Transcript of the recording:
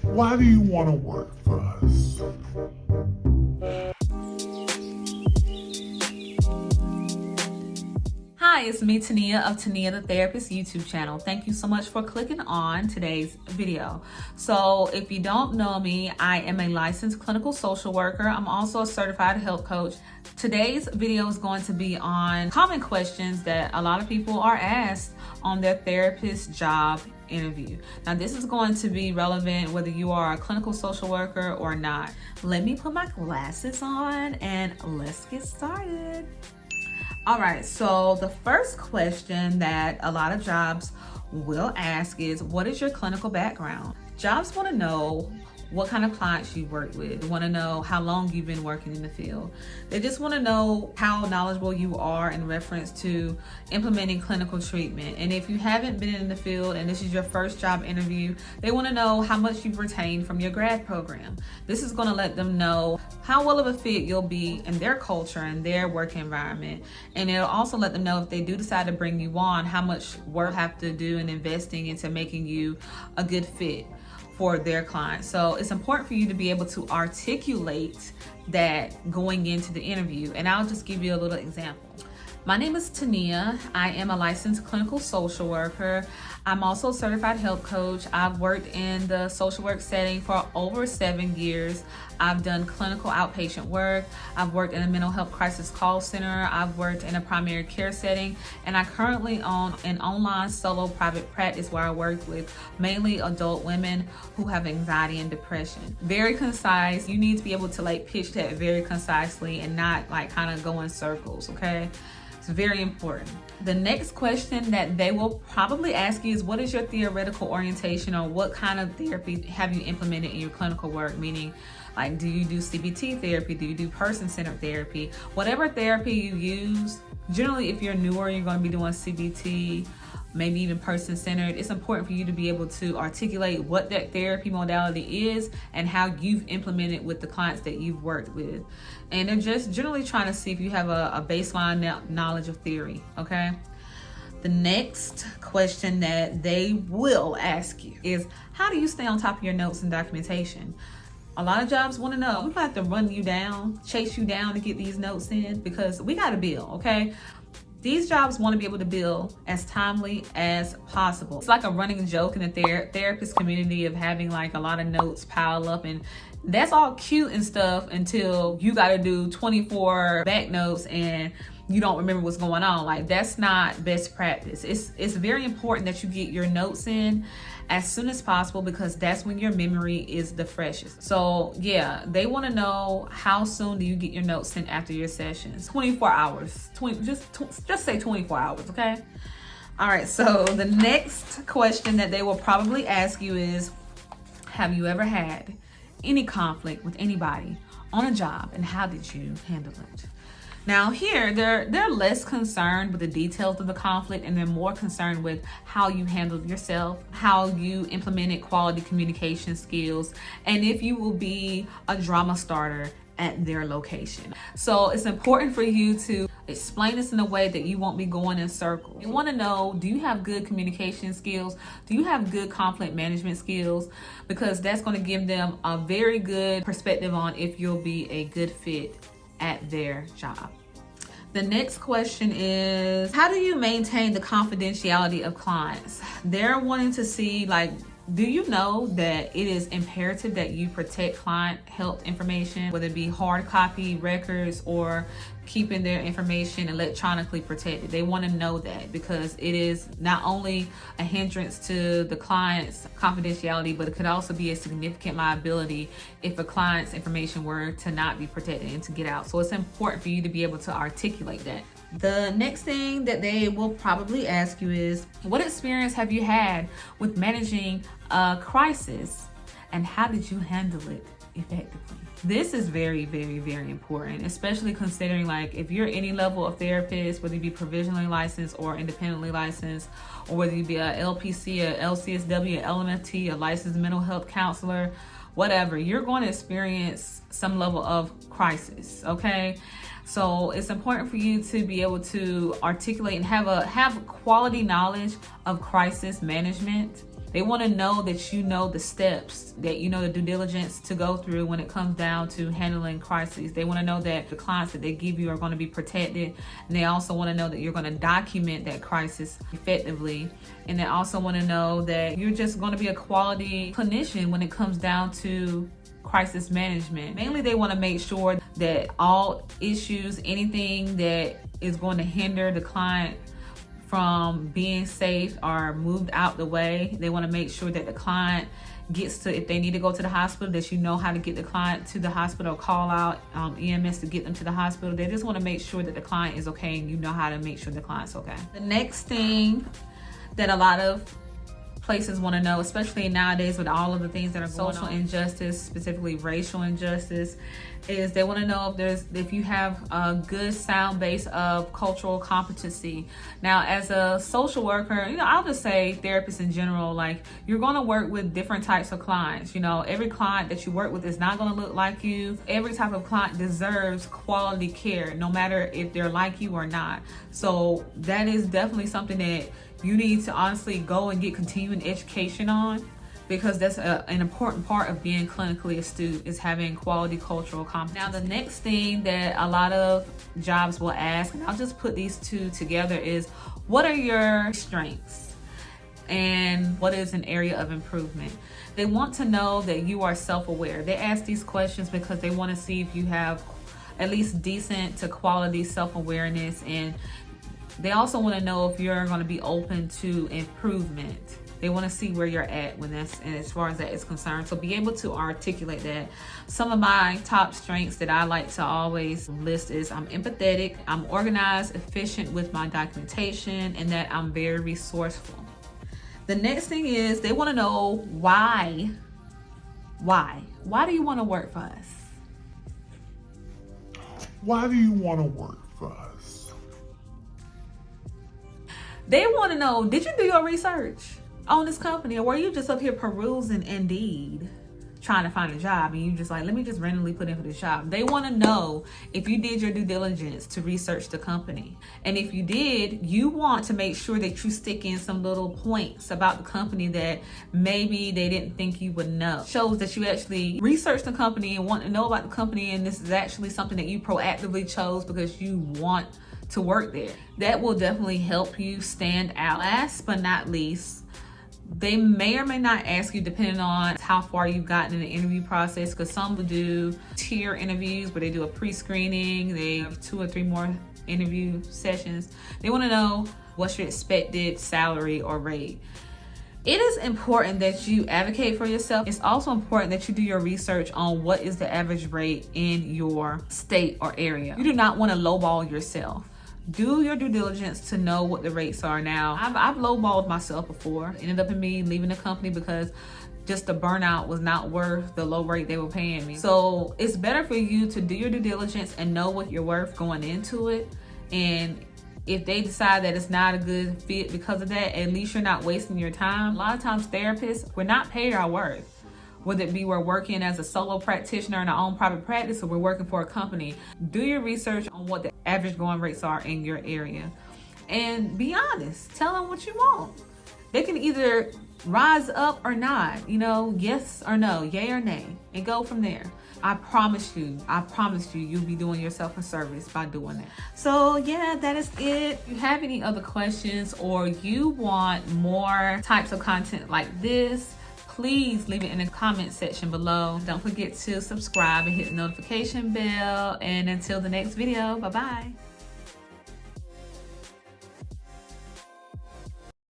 Why do you want to work for us? Hi, it's me, Tania of Tania the Therapist YouTube channel. Thank you so much for clicking on today's video. So if you don't know me, I am a licensed clinical social worker. I'm also a certified health coach. Today's video is going to be on common questions that a lot of people are asked on their therapist job interview. Now, this is going to be relevant whether you are a clinical social worker or not. Let me put my glasses on and let's get started. All right, so the first question that a lot of jobs will ask is, what is your clinical background? Jobs want to know what kind of clients you work with. They want to know how long you've been working in the field. They just want to know how knowledgeable you are in reference to implementing clinical treatment. And if you haven't been in the field and this is your first job interview, they want to know how much you've retained from your grad program. This is going to let them know how well of a fit you'll be in their culture and their work environment. And it'll also let them know if they do decide to bring you on, how much work you have to do in investing into making you a good fit for their clients. So it's important for you to be able to articulate that going into the interview. And I'll just give you a little example. My name is Tania. I am a licensed clinical social worker. I'm also a certified health coach. I've worked in the social work setting for over 7 years. I've done clinical outpatient work. I've worked in a mental health crisis call center. I've worked in a primary care setting. And I currently own an online solo private practice where I work with mainly adult women who have anxiety and depression. Very concise. You need to be able to pitch that very concisely and not kind of go in circles, okay? It's very important. The next question that they will probably ask you is, what is your theoretical orientation, or what kind of therapy have you implemented in your clinical work? Meaning, do you do CBT therapy? Do you do person-centered therapy? Whatever therapy you use, generally if you're newer, you're going to be doing CBT, maybe even person-centered. It's important for you to be able to articulate what that therapy modality is and how you've implemented with the clients that you've worked with. And they're just generally trying to see if you have a baseline knowledge of theory, okay? The next question that they will ask you is, how do you stay on top of your notes and documentation? A lot of jobs want to know. We have to run you down, chase you down to get these notes in, because we got to bill, okay? These jobs want to be able to bill as timely as possible. It's like a running joke in the therapist community of having a lot of notes pile up, and that's all cute and stuff until you got to do 24 back notes and you don't remember what's going on. That's not best practice. It's very important that you get your notes in as soon as possible, because that's when your memory is the freshest. So yeah, they want to know, how soon do you get your notes sent after your sessions? 24 hours. Just say 24 hours, okay? All right, so the next question that they will probably ask you is, have you ever had any conflict with anybody on a job, and how did you handle it? Now here, they're less concerned with the details of the conflict, and they're more concerned with how you handled yourself, how you implemented quality communication skills, and if you will be a drama starter at their location. So it's important for you to explain this in a way that you won't be going in circles. You want to know, do you have good communication skills? Do you have good conflict management skills? Because that's going to give them a very good perspective on if you'll be a good fit at their job. The next question is, how do you maintain the confidentiality of clients? They're wanting to see, do you know that it is imperative that you protect client health information, whether it be hard copy records or keeping their information electronically protected? They want to know that, because it is not only a hindrance to the client's confidentiality, but it could also be a significant liability if a client's information were to not be protected and to get out. So it's important for you to be able to articulate that. The next thing that they will probably ask you is, what experience have you had with managing a crisis, and how did you handle it effectively? This is very, very, very important, especially considering if you're any level of therapist, whether you be provisionally licensed or independently licensed, or whether you be a LPC, a LCSW, a LMFT, a licensed mental health counselor, whatever, you're going to experience some level of crisis, okay? So it's important for you to be able to articulate and have quality knowledge of crisis management They want to know that you know the steps, that you know the due diligence to go through when it comes down to handling crises. They want to know that the clients that they give you are going to be protected. And they also want to know that you're going to document that crisis effectively. And they also want to know that you're just going to be a quality clinician when it comes down to crisis management. Mainly, they want to make sure that all issues, anything that is going to hinder the client from being safe are moved out the way. They want to make sure that the client gets to, if they need to go to the hospital, that you know how to get the client to the hospital, call out EMS to get them to the hospital. They just want to make sure that the client is okay and you know how to make sure the client's okay. The next thing that a lot of places want to know, especially nowadays with all of the things that are going on, social injustice, specifically racial injustice, is they want to know if you have a good sound base of cultural competency. Now, as a social worker, I'll just say therapists in general, like, you're going to work with different types of clients. Every client that you work with is not going to look like you. Every type of client deserves quality care, no matter if they're like you or not. So that is definitely something that you need to honestly go and get continuing education on, because that's an important part of being clinically astute, is having quality cultural competence. Now, the next thing that a lot of jobs will ask, and I'll just put these two together, is what are your strengths and what is an area of improvement? They want to know that you are self-aware. They ask these questions because they want to see if you have at least decent to quality self-awareness, and they also want to know if you're going to be open to improvement. They want to see where you're at as far as that is concerned. So be able to articulate that. Some of my top strengths that I like to always list is I'm empathetic, I'm organized, efficient with my documentation, and that I'm very resourceful. The next thing is they want to know why. Why do you want to work for us? Why do you want to work for us? They want to know, did you do your research on this company, or were you just up here perusing Indeed trying to find a job and you just like, let me just randomly put in for this job? They want to know if you did your due diligence to research the company. And if you did, you want to make sure that you stick in some little points about the company that maybe they didn't think you would know. Shows that you actually researched the company and want to know about the company, and this is actually something that you proactively chose because you want to work there. That will definitely help you stand out. Last but not least, they may or may not ask you, depending on how far you've gotten in the interview process, because some will do tier interviews where they do a pre-screening, they have 2 or 3 more interview sessions. They want to know what's your expected salary or rate. It is important that you advocate for yourself. It's also important that you do your research on what is the average rate in your state or area. You do not want to lowball yourself. Do your due diligence to know what the rates are. Now, I've lowballed myself before. It ended up in me leaving the company because just the burnout was not worth the low rate they were paying me. So it's better for you to do your due diligence and know what you're worth going into it. And if they decide that it's not a good fit because of that, at least you're not wasting your time. A lot of times therapists, we're not paid our worth. Whether it be we're working as a solo practitioner in our own private practice or we're working for a company. Do your research on what the average going rates are in your area. And be honest. Tell them what you want. They can either rise up or not. Yes or no, yay or nay. And go from there. I promise you, you'll be doing yourself a service by doing that. So yeah, that is it. If you have any other questions or you want more types of content like this, please leave it in the comment section below. Don't forget to subscribe and hit the notification bell. And until the next video, bye-bye.